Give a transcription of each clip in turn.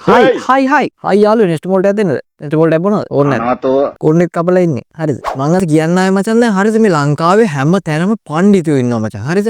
හයි යාළුවෝ Nest bolt එකක් දෙන්නද? Nest bolt එකක් බොනවද? ඕනේ නැහැ. කොන්නෙක් කපලා ඉන්නේ. හරිද? මම අද කියන්න ආවේ මචං දැන් හරිද මේ ලංකාවේ හැම තැනම පණ්ඩිතයෝ ඉන්නවා මචං. හරිද?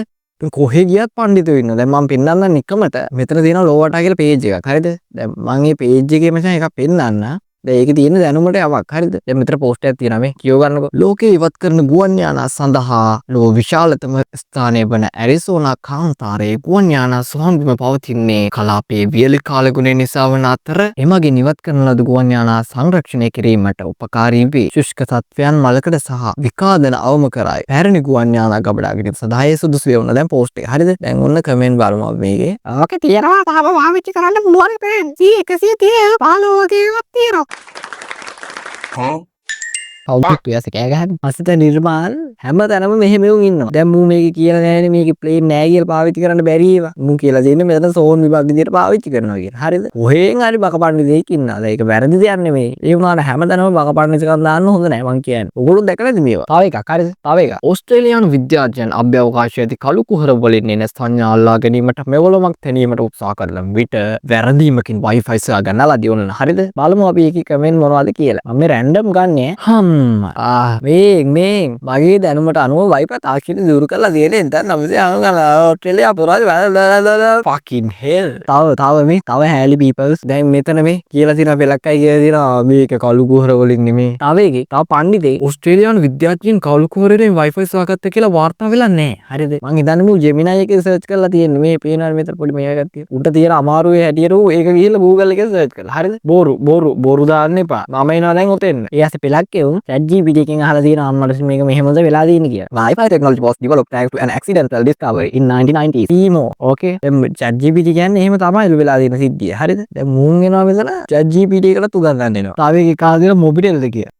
කොහෙ ගියත් පණ්ඩිතයෝ ඉන්නවා. දැන් මම පෙන්නන්න නිකමට මෙතන තියෙනවා ලෝවටා කියලා පේජ් එකක්. හරිද? දැන් මම මේ පේජ් එකේ මචං එකක් පෙන්නන්න. දැන් ඒකේ තියෙන දැනුමට යමක්. හරිද? දැන් මෙතන පෝස්ට් එකක් තියෙනවා මේ කියව ගන්නකො. ලෝකේ ඉවත් කරන ගුවන් යානා සඳහා ලෝ විශාලතම ස්ථානයේ වන ඇරිසෝනා කාන්තාරයේ ගුවන් යානා සුවම්බිම පවතින්නේ කලාපයේ වියලි කාලගුණය නිසා වන අතර එමගින් ඉවත් කරන ලද ගුවන් යානා සංරක්ෂණය කිරීමට උපකාරී වේ. ශුෂ්ක තත්වයන් මලකඩ සහ විකාදන අවම කරයි. පැරණි ගුවන් යානා ගබඩා ගැනීම සඳහා ඒ සුදුසු වේ වුණා. දැන් පෝස්ට් එක. හරිද? දැන් ඔන්න කමෙන්ට් බලමු අපි මේකේ. ඕකේ තියෙනවා තාම පාවිච්චි කරන්න පුළුවන් පේන් 130 15 වගේ එකක් තියෙනවා. කවුරුත් ඔයස කෑ ගහන්නේ. අසිත නිර්මාල් හැම තැනම මෙහෙම මෙවුන් ඉන්නවා. දැන් මූ මේක කියලා නෑනේ මේකේ ප්ලේන් නෑ කියලා පාවිච්චි කරන්න බැරි ඒවා. මූ කියලා දෙන්නේ මෙතන සෝන් විභාග විදියට පාවිච්චි කරනවා කියලා. හරිද? කොහෙන් හරි බකපන්න දෙයක් ඉන්නවා. ඒක වැරදි දෙයක් නෙමෙයි. ඒ වුණාට හැම තැනම බකපන්න එකක් දාන්න හොඳ නෑ මං කියන්නේ. ඔයගොල්ලෝ දැකලාද මේවා? තව එකක් හරිද? තව එකක්. ඕස්ට්‍රේලියානු විද්‍යාඥයන් අභ්‍යවකාශයේ ඇති කළු කුහර වලින් එන සංඥා අල්ලා ගැනීමට මෙවලමක් තැනීමට උත්සාහ කරන විට වැරදීමකින් Wi-Fi සහ ගන්නලා දියුණන. හරිද? බලමු අපි ඒකේ කමෙන්ට් මොනවද කියලා. මම මේ රැන්ඩම් ගන්නේ. මේ මගේ දැනුමට අනුව වයිප තාක්ෂණය දුරු කරලා තියෙන්නේ දැන් අපි ඕස්ට්‍රේලියා පුරා fucking hell තව හැලි පීපල්ස් දැන් මෙතන මේ කියලා තියෙන පෙලක්කයි කියලා තියෙනවා මේක කළු කුහර වලින් නෙමේ තව එකේ තව පණ්ඩිතේ ඕස්ට්‍රේලියානු විද්‍යාඥයන් කළු කුහරෙන් වයිෆයි සොයාගත්ත කියලා වාර්තා වෙලා නැහැ හරිද මං හිතන්නේ මු ජෙමිනයි එකේ සර්ච් කරලා තියෙන්නේ මේ පේනවා මෙතන පොඩි මේකක් තියෙනවා උන්ට තියෙන අමාරුවේ හැටියට ඒක ගිහිල්ලා Google එකේ සර්ච් කරලා හරිද බොරු දාන්න එපා මම එනවා දැන් ඔතෙන් ඊයස්සේ පෙලක්කේ උන් ChatGPT එකෙන් අහලා තියෙනවා අම්මට මේක මෙහෙමද වෙලා තියෙන්නේ කියලා. Wi-Fi technology was developed thanks to an accidental discovery in 1990s. CMO. Okay. දැන් ChatGPT කියන්නේ එහෙම තමයි වෙලා තියෙන සිද්ධිය. හරිද? දැන් මූන් එනවා මෙතන ChatGPT එකට උගන්වන්න එනවා. තව එකේ කාලා දෙන මොබිටෙල්ද කියලා.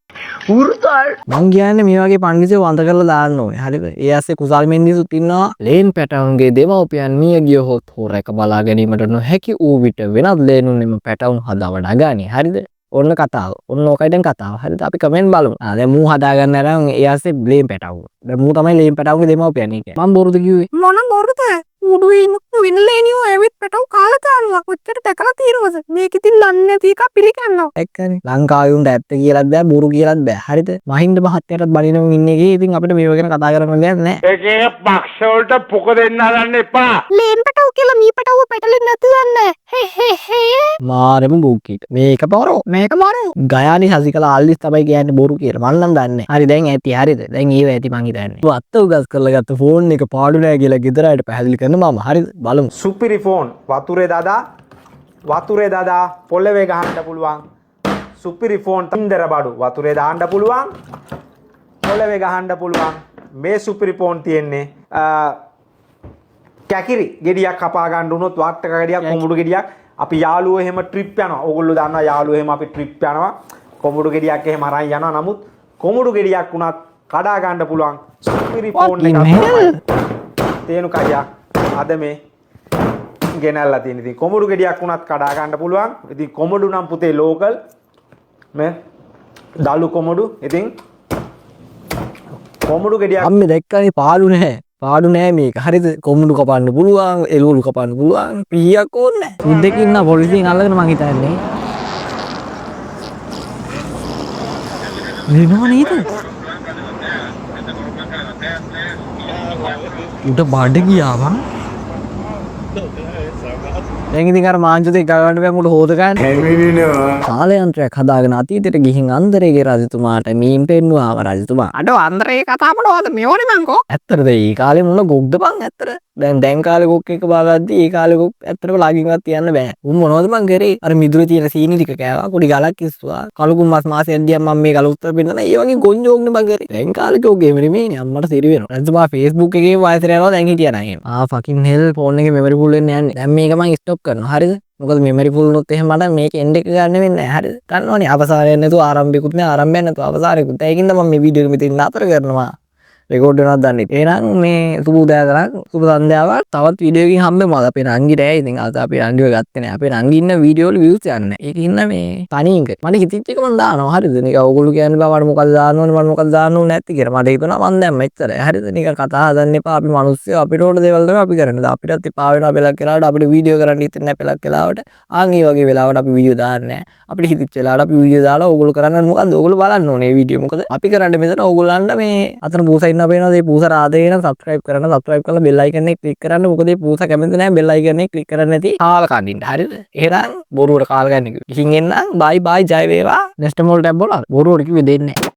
උරුතල් මං කියන්නේ මේ වගේ පඬිතුයෝ වඳ කරලා දාන්න ඕනේ. හරිද? ඒ ඇස්සේ කුසල් මෙන්දිසුත් ඉන්නවා. ලේන් පැටවුන්ගේ දෙමව්පියන් මිය ගියහොත් හොරක බලා ගැනීමට නොහැකි වූ විට වෙනත් ලේනුන්ෙම පැටවුන් හදා වඩා ගන්නේ. හරිද? ඔන්න කතාව. ඔන්න ඕකයි දැන් කතාව. හරිද? අපි කමෙන්ට් බලමු. දැන් මූ හදා ගන්න අරන් ඒ ඇස්සේ ලේන් පැටවුන්. දැන් මූ තමයි ලේන් පැටවුන්ගේ දෙමව්පියන් කියන්නේ. මම බොරුද කිව්වේ? මොන බොරුද? උඩුවේ විනලේනියෝ ඇවිත් පැටව කාලා දානවා. කොච්චර දැකලා තියෙනවද? මේක ඉතින් ලන්නේ නැති එක පිළිගන්නවා. එක්කනේ. ලංකාවේ උන්ට ඇත්ත කියලාත් බෑ බොරු කියලාත් බෑ. හරිද? මහින්ද මහත්තයාටත් බලිනවුන් ඉන්නේ එකේ. ඉතින් අපිට මේව ගැන කතා කරන්න දෙයක් නැහැ. ඒකේ පක්ෂ වලට පොක දෙන්න හදන්න එපා. ලේන් පැටව කියලා මී පැටව පැටලෙන්නේ නැති දන්නේ. හේ මාරෙම බුක්කීට. මේක බොරු. ගයානි සසිකලා ආල්ලිස් තමයි කියන්නේ බොරු කියලා. මම නම් දන්නේ. හරි දැන් ඇති හරිද? දැන් ඒව ඇති මං හිතන්නේ. අත්ත උගස් කරලා ගත්ත ෆෝන් එක පාඩු නැහැ කියලා ගෙදරට පැහැදිලි කරන මම හරිද? බලමු. සුපිරි ෆෝන් වතුරේ දාදා පොළවේ ගහන්න පුළුවන්. සුපිරි ෆෝන් තින්දර බඩු වතුරේ දාන්න පුළුවන්. පොළවේ ගහන්න පුළුවන්. මේ සුපිරි ෆෝන් තියෙන්නේ කැකිරි ගෙඩියක් කපා ගන්න උනොත් වාට්ටක ගෙඩියක් කොමුඩු ගෙඩියක් අපි යාළුවෝ එහෙම ට්‍රිප් යනවා. ඕගොල්ලෝ දන්නවා යාළුවෝ එහෙම අපි ට්‍රිප් යනවා. කොමුඩු ගෙඩියක් එහෙම අරන් යනවා. නමුත් කොමුඩු ගෙඩියක් උනත් කඩා ගන්න පුළුවන් සුපිරි ෆෝන් එකක්. තේනු කයියා අද මේ ගෙනල්ලා තියෙන. ඉතින් කොමුඩු ගෙඩියක් උනත් කඩා ගන්න පුළුවන්. ඉතින් කොමුඩු නම් පුතේ ලෝකල් මේ දලු කොමුඩු. ඉතින් කොමුඩු ගෙඩියක් අම්මේ දැක්කනේ පාඩු නැහැ මේක. හරිද? කොමුඩු කපන්න පුළුවන්, එළවලු කපන්න පුළුවන්. පීයක් ඕනේ නැහැ. සුද්දෙක් ඉන්න පොලිසියෙන් අල්ලගෙන මං හිතන්නේ. වෙනව නේද? උට බඩ ගියා බං. දැන් ඉතින් අර මාංචුදේ ගලවන්න බෑ මුළු හොද ගන්න. හැමිනිනවා. කාලයන්ත්‍රයක් හදාගෙන අතීතයට ගිහින් අන්දරේගේ රජතුමාට මීම් පෙන්නුවාම රජතුමා. අඩ අන්දරේ කතා මොනවද මේවනේ මංකෝ? ඇත්තටද මේ කාලේ මොන ගොක්ද බං ඇත්තට? දැන් කාලේ ගොක් එක බාගද්දි ඒ කාලේ ගොක් ඇත්තටම ලාගින්වත් තියන්න බෑ. උන් මොනවද මං කරේ? අර මිදුලේ තියෙන සීනි ටික කෑවා, පොඩි ගලක් ඉස්සුවා. කලුකුම් මස් මාසෙන් දියම් මම මේ ගල උත්තර බෙන්නන ඒ වගේ ගොන්ජෝග්නේ මං කරේ. දැන් කාලේ ගොක්ගේ නෙමෙයිනේ අම්මට සිරි වෙනවා. රජතුමා Facebook එකේ වයසට යනවා දැන් හිටියා නෑ. fucking hell ෆෝන් එකේ මෙමරි ෆුල් වෙන්න යන්නේ. දැන් මේක මං ස්ටොප් කරනවා. හරිද? මොකද මෙමරි ෆුල් වුණොත් එහෙම මට මේක එන්ඩ් එක ගන්න වෙන්නේ නැහැ. හරිද? ගන්නවනේ අවසානයක් නැතුව ආරම්භයකුත් නැහැ, ආරම්භයක් නැතුව අවසානයකුත්. ඒකින්ද මම මේ වීඩියෝ එක මෙතන නතර කරනවා. රෙකෝඩ් වෙනවද දන්නේ නැහැ. එහෙනම් මේ සුබ උදෑසනක් සුබ සන්ධ්‍යාවක්. තවත් වීඩියෝ එකකින් හම්බෙමු. අද අපේ නංගිට ඉතින් අද අපේ නංගිව ගත්තේ නැහැ. අපේ නංගි ඉන්න වීඩියෝ වල views යන්නේ නැහැ. ඒක ඉන්න මේ තනියක. මට හිතිච්ච එක මම දානවා. හරිද? නිකන් ඕගොල්ලෝ කියන්නේ බා මට මොකද දාන්න ඕනේ මට මොකද දාන්න ඕනේ නැති කියලා. මට හිතුණා මම දැන් මෙච්චරයි. හරිද? නිකන් කතා හදන්න එපා. අපි මිනිස්සු අපිට ඕන දේවල් තමයි අපි කරන්නේ. අපිටත් එපා වෙනවා පෙලක් වෙලාවට අපිට වීඩියෝ කරන්න හිතෙන්නේ නැහැ පෙලක් වෙලාවට. ආන් මේ වගේ වෙලාවට අපි වීඩියෝ දාන්නේ නැහැ. අපිට හිතිච්ච වෙලාවට අපි වීඩියෝ දාලා ඕගොල්ලෝ කරන්නේ මොකද්ද? ඕගොල්ලෝ බලන්න ඕනේ මේ වීඩියෝ. මොකද අපි කරන්නේ මෙතන ඕගොල්ලන්ට මේ අතන පූසා ඉන්න පේනවා. ඒ පූසා රාදේ වෙන සබ්ස්ක්‍රයිබ් කරන්න. සබ්ස්ක්‍රයිබ් කරලා බෙල් අයිකන් එක ක්ලික් කරන්න. මොකද මේ පූසා කැමති නැහැ බෙල් අයිකන් එක ක්ලික් කරන්නේ නැති කාල කන්නින්න. හරිද? එහෙනම් බොරුවට කාල ගන්න කිව්වා. ඉතින් එන්නම් බයි බයි ජය වේවා. නෙක්ස්ට් මොල් ටැබ් වල බොරුවට කිව්වේ දෙන්නේ නැහැ.